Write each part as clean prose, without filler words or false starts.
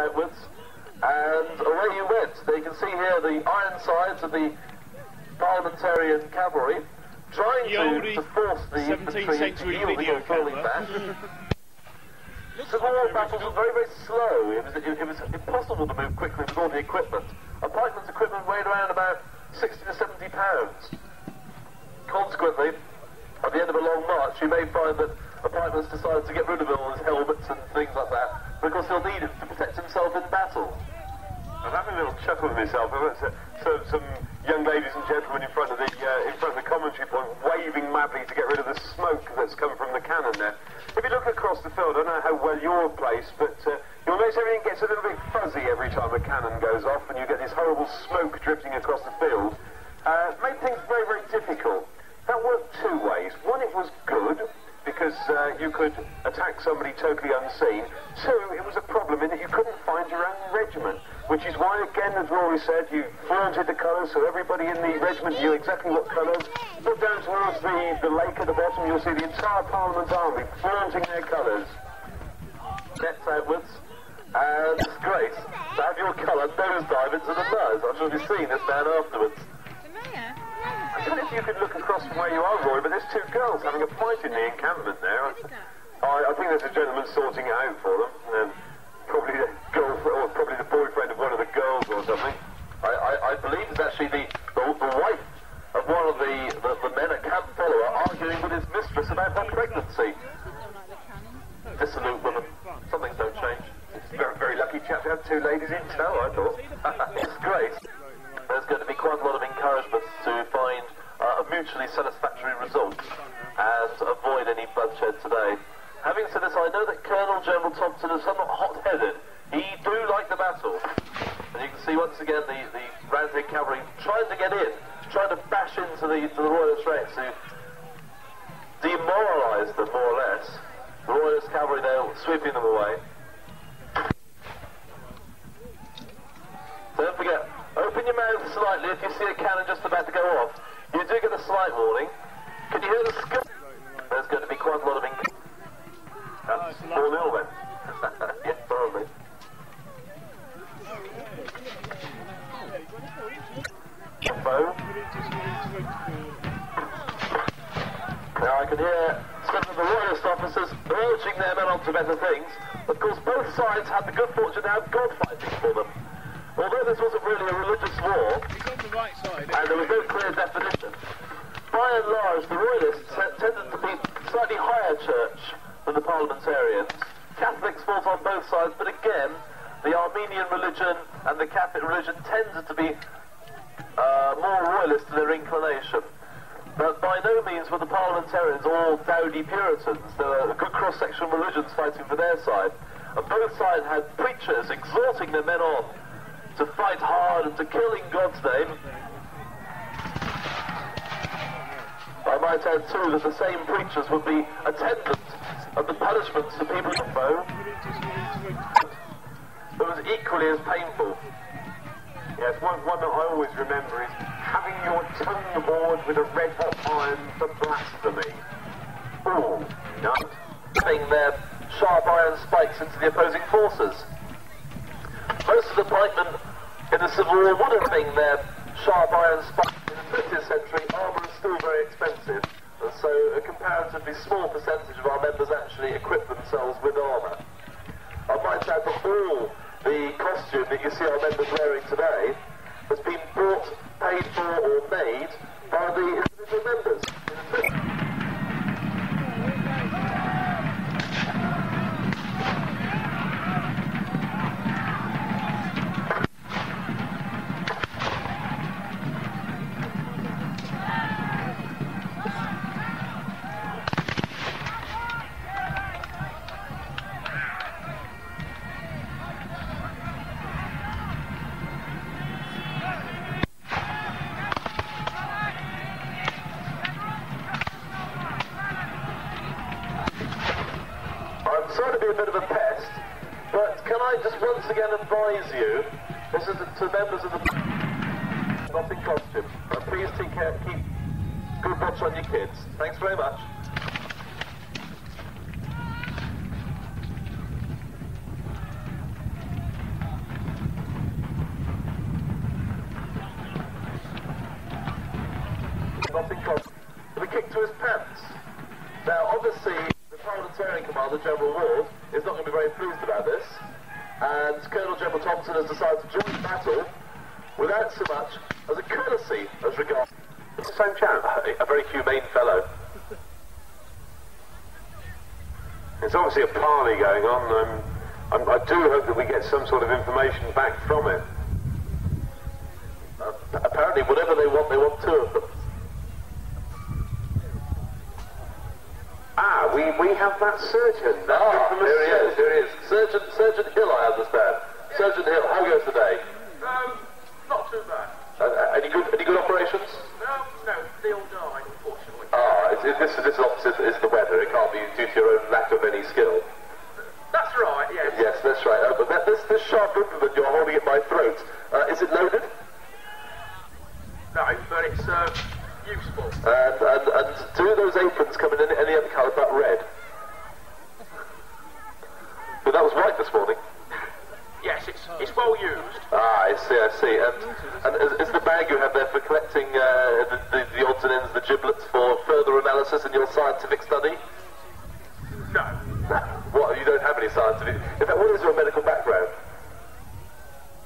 outwards, and away you went. Now you can see here the iron sides of the parliamentarian cavalry trying to force the infantry into yielding or falling back. Civil War battles were very, very slow. It was impossible to move quickly with all the equipment. A pikeman's equipment weighed around about 60 to 70 pounds. Consequently, at the end of a long march, you may find that a pikeman's decided to get rid of all his helmets and things like that, because he'll need it to protect himself in battle. I'm having a little chuckle with myself. So some young ladies and gentlemen in front of the commentary point, waving madly to get rid of the smoke that's come from the cannon there. If you look across the field, I don't know how well you're placed, but you'll notice everything gets a little bit fuzzy every time a cannon goes off, and you get this horrible smoke drifting across the field. Made things very, very difficult. That worked two ways. One, it was good, because you could attack somebody totally unseen. Two, it was a problem in that you couldn't find your own regiment, which is why, again, as Rory said, you flaunted the colours, so everybody in the regiment knew exactly what colours. Look down towards the lake at the bottom, you'll see the entire Parliament army flaunting their colours. Nets outwards, and it's great to have your colour nosedive into the mud. I'm sure you've seen this man afterwards. I don't know if you could look across from where you are, Roy, but there's two girls having a fight in the encampment there. I think there's a gentleman sorting it out for them, and probably the girlfriend, or probably the boyfriend of one of the girls or something. I believe it's actually the wife of one of the men at Camp Follower arguing with his mistress about her pregnancy. Dissolute woman. Some things don't change. It's very, very lucky chap to have two ladies in tow, I thought. It's great. There's going to be quite a lot of encouragement to find a mutually satisfactory result and avoid any bloodshed today. Having said this, I know that Colonel General Thompson is somewhat hot-headed. He do like the battle. And you can see once again the Roundhead cavalry trying to get in, trying to bash into the Royalist ranks to demoralise them, more or less. The Royalist cavalry there sweeping them away. Don't forget, open your mouth slightly if you see a cannon just about to go off. You do get a slight warning. Can you hear the scuff? There's going to be quite a lot of That's 4-0 then. Yes, probably. Bow. Now I can hear some of the Royalist officers urging their men on to better things. Of course, both sides had the good fortune to have God fighting for them. Although this wasn't really a religious war, and there was no clear definition, by and large the Royalists tended to be slightly higher church than the parliamentarians. Catholics fought on both sides, but again, the Armenian religion and the Catholic religion tended to be more royalist to their inclination. But by no means were the parliamentarians all dowdy Puritans. There were a good cross-section of religions fighting for their side. And both sides had preachers exhorting their men on to fight hard and to kill in God's name. I might add too that the same preachers would be attendant of the punishments for people in foe. It was equally as painful. Yes, one that I always remember is having your tongue bored with a red-hot iron for blasphemy. Oh, no. Putting their sharp iron spikes into the opposing forces. Most of the pikemen in the Civil War would have been their sharp iron spikes. In the 20th century, armour is still very expensive, and so a comparatively small percentage of our members actually equip themselves with armour. I might add that all the costume that you see our members wearing today has been bought, paid for, or made by the individual members. Sorry to be a bit of a pest, but can I just once again advise you, this is to members of the... not in costume. Please take care, keep good watch on your kids. Thanks very much. nothing cost. With a kick to his pants. Now, obviously, the Parliamentarian Commander, General Ward, is not going to be very pleased about this, and Colonel General Thompson has decided to join battle without so much as a courtesy as regards. It's the same chap. A very humane fellow. There's obviously a parley going on. I do hope that we get some sort of information back from it. Apparently, whatever they want two of them. Ah, we have that surgeon. Here he is. Surgeon Hill, I understand. Surgeon Hill, how goes today? Not too bad. Any good operations? No, they all died, unfortunately. This opposite is the weather. It can't be due to your own lack of any skill. That's right, yes. Yes, that's right. But this sharp implement, you're holding at my throat. Is it loaded? No, but it's useful. And do those aprons come in any other colour but red? But that was white this morning. Yes, it's well used. Ah, I see. And is the bag you have there for collecting the odds and ends, the giblets, for further analysis in your scientific study? No. What, you don't have any scientific... In fact, what is your medical background?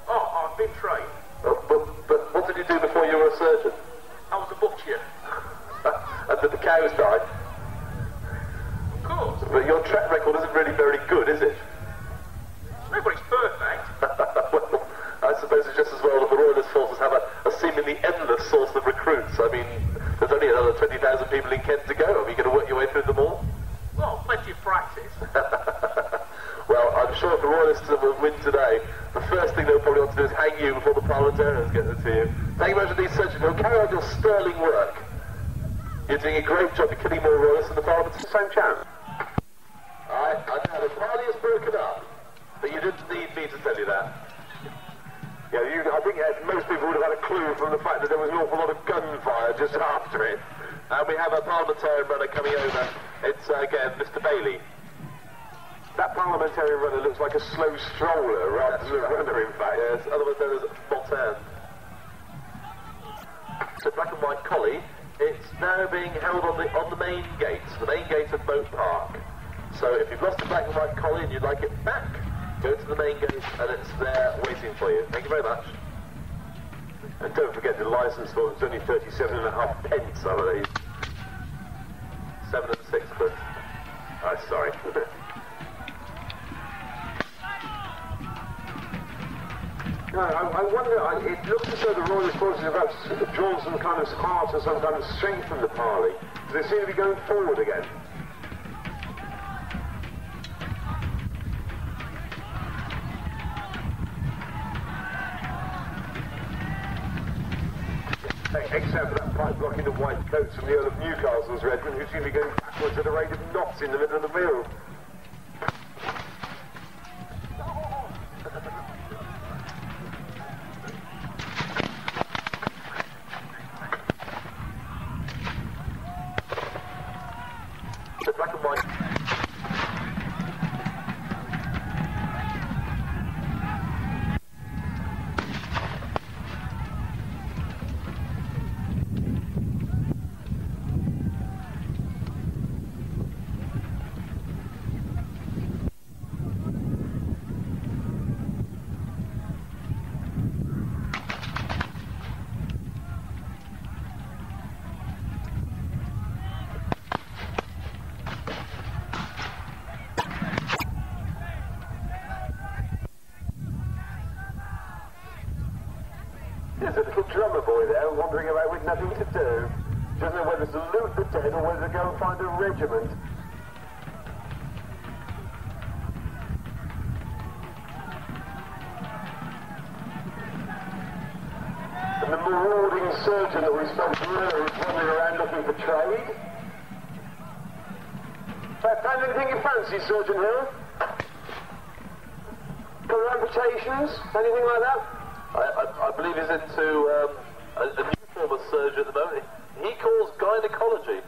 Oh, I've been trained. But what did you do before you were a surgeon? I was a butcher. And did the cows die? Of course. But your track record isn't really very good, is it? Nobody's perfect. Well, I suppose it's just as well that the Royalist forces have a seemingly endless source of recruits. I mean, there's only another 20,000 people in Kent to go. Are you going to work your way through them all? Well, plenty of practice. Well, I'm sure if the Royalists will win today, the first thing they'll probably want to do is hang you before the Parliamentarians get to you. Thank you very much indeed, Surgeon Hill. Carry on your sterling work. You're doing a great job of killing more Royalists in the Parliament. It's the same chap. I know the party is broken up, but you didn't need me to tell you that. Yeah, I think most people would have had a clue from the fact that there was an awful lot of gunfire just after it. And we have a Parliamentarian runner coming over. It's, again, Mr. Bailey. That Parliamentarian runner looks like a slow stroller rather than a runner, in fact. Yes, otherwise known as Mote. The black and white collie, it's now being held on the main gate of Mote Park. So if you've lost a black and white collie and you'd like it back, go to the main gate and it's there waiting for you. Thank you very much. And don't forget the licence for it's only 37.5 pence, I believe. 7 and 6 quid. Oh, sorry. No, I wonder, it looks as though the Royalist forces have drawn some kind of heart or some kind of strength from the parley. They seem to be going forward again. Except for that pipe blocking the white coats from the Earl of Newcastle's regiment, who seem to be going backwards at a rate of knots in the middle of the field. The black and white. There's a little drummer boy there wandering about with nothing to do. Doesn't know whether to loot the dead or whether to go and find a regiment. And the marauding surgeon that we spoke to earlier is wandering around looking for trade. Found anything you fancy, Surgeon Hill? Got amputations? Anything like that? I believe he's into a new form of surgery at the moment. He calls gynecology.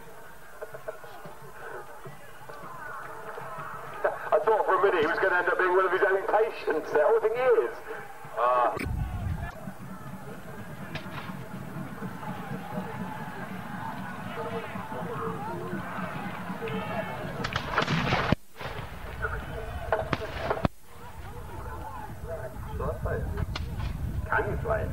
I thought for a minute he was going to end up being one of his own patients there. I think he is. Shall I play it? Can you play it?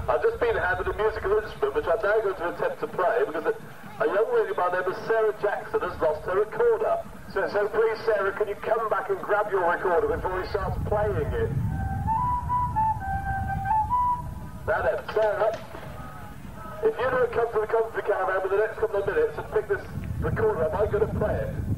I've just been handed a musical instrument which I'm now going to attempt to play because a young lady by the name of Sarah Jackson has lost her recorder. So please, Sarah, can you come back and grab your recorder before he starts playing it? Now then, Sarah, if you don't come to the comfy caravan in the next couple of minutes and pick this recorder up, I'm going to play it.